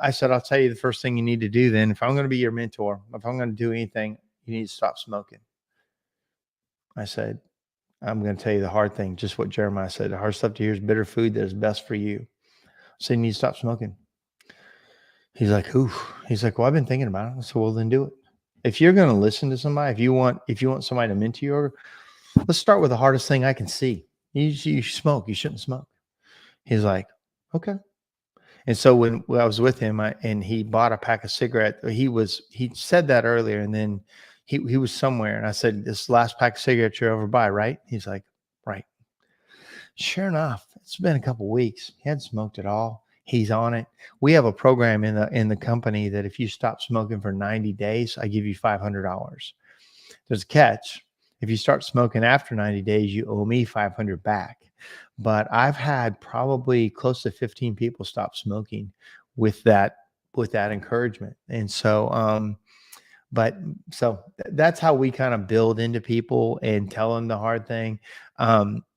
I said, I'll tell you the first thing you need to do then. If I'm going to be your mentor, if I'm going to do anything, you need to stop smoking. I said, I'm going to tell you the hard thing, just what Jeremiah said. The hard stuff to hear is bitter food that is best for you. So you need to stop smoking. He's like, ooh. He's like, well, I've been thinking about it. I said, well, then do it. If you're going to listen to somebody, if you want somebody to mentor you, let's start with the hardest thing I can see. You smoke. You shouldn't smoke. He's like, okay. And so when I was with him, and he bought a pack of cigarettes, he said that earlier, and then he was somewhere, and I said, this last pack of cigarettes you're over by, right? He's like, right. Sure enough, it's been a couple of weeks. He hadn't smoked at all. He's on it. We have a program in the company that if you stop smoking for 90 days, I give you $500. There's a catch. If you start smoking after 90 days, you owe me $500 back. But I've had probably close to 15 people stop smoking with that encouragement. And so, that's how we kind of build into people and tell them the hard thing.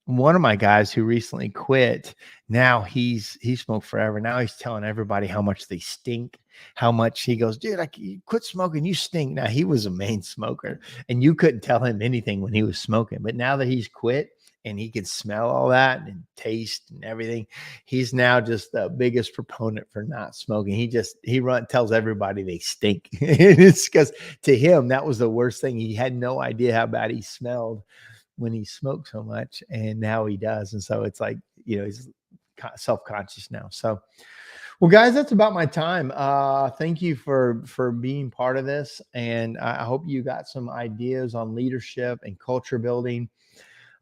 One of my guys who recently quit, now he smoked forever. Now he's telling everybody how much they stink, how much he goes, dude, you quit smoking, you stink. Now he was a main smoker and you couldn't tell him anything when he was smoking, but now that he's quit and he can smell all that and taste and everything, he's now just the biggest proponent for not smoking. He tells everybody they stink. It's because to him, that was the worst thing. He had no idea how bad he smelled when he smoked so much, and now he does. And so it's like, he's self-conscious now. So, well, guys, that's about my time. Thank you for being part of this. And I hope you got some ideas on leadership and culture building.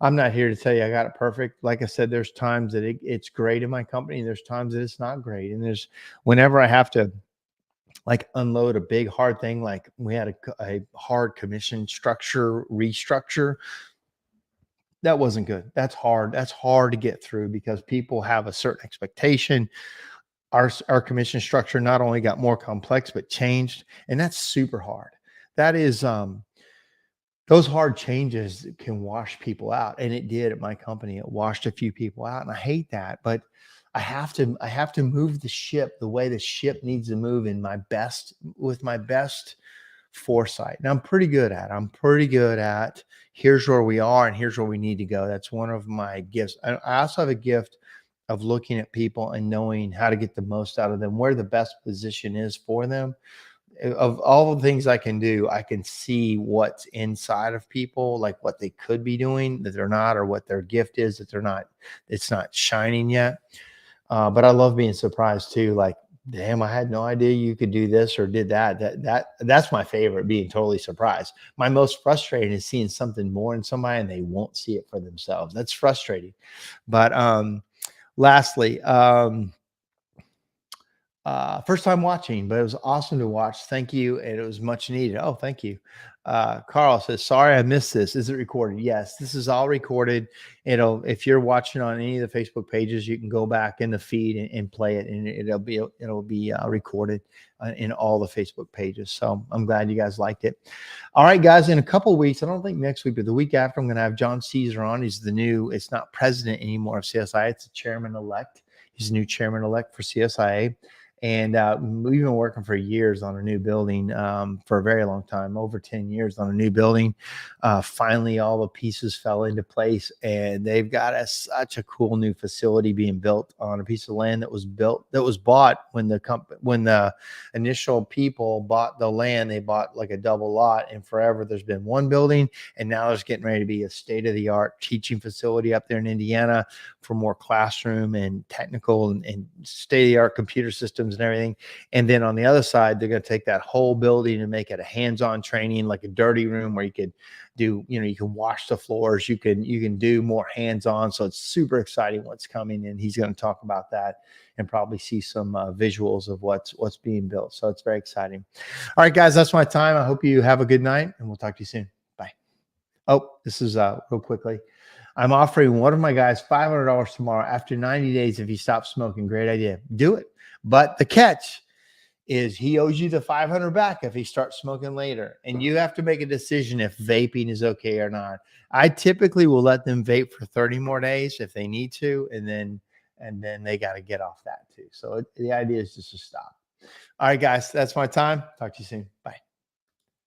I'm not here to tell you I got it perfect. Like I said, there's times that it's great in my company. There's times that it's not great. And whenever I have to like unload a big hard thing, like we had a hard commission restructure, that wasn't good. That's hard. That's hard to get through because people have a certain expectation. Our commission structure not only got more complex, but changed. And that's super hard. That is, those hard changes can wash people out, and it did at my company. It washed a few people out, and I hate that, but I have to move the ship the way the ship needs to move in my best with my best foresight. And I'm pretty good at. I'm pretty good at here's where we are and here's where we need to go. That's one of my gifts. I also have a gift of looking at people and knowing how to get the most out of them, where the best position is for them. Of all the things I can do, I can see what's inside of people, like what they could be doing that they're not, or what their gift is that they're not, it's not shining yet. But I love being surprised too. Like, damn, I had no idea you could do this or did that. That's my favorite, being totally surprised. My most frustrating is seeing something more in somebody and they won't see it for themselves. That's frustrating. But lastly, first time watching, but it was awesome to watch. Thank you. And it was much needed. Oh, thank you. Carl says, sorry, I missed this. Is it recorded? Yes, this is all recorded. If you're watching on any of the Facebook pages, you can go back in the feed and play it, and it'll be recorded in all the Facebook pages. So I'm glad you guys liked it. All right, guys, in a couple of weeks, I don't think next week, but the week after, I'm going to have John Caesar on. He's it's not president anymore of CSI. It's the chairman-elect. He's the new chairman-elect for CSIA. And we've been working for years on a new building, for a very long time, over 10 years on a new building. Finally, all the pieces fell into place, and they've got such a cool new facility being built on a piece of land that was bought when the initial people bought the land. They bought like a double lot, and forever there's been one building, and now there's getting ready to be a state-of-the-art teaching facility up there in Indiana for more classroom and technical and state-of-the-art computer systems and everything. And then on the other side, they're going to take that whole building and make it a hands-on training, like a dirty room where you could do, you can wash the floors, you can do more hands-on. So it's super exciting what's coming, and he's going to talk about that and probably see some visuals of what's being built. So it's very exciting. All right, guys, that's my time. I hope you have a good night, and we'll talk to you soon. Bye. Oh, this is real quickly. I'm offering one of my guys $500 tomorrow after 90 days if he stops smoking. Great idea. Do it. But the catch is he owes you the 500 back if he starts smoking later. And you have to make a decision if vaping is okay or not. I typically will let them vape for 30 more days if they need to. And then they got to get off that too. So the idea is just to stop. All right, guys, that's my time. Talk to you soon. Bye.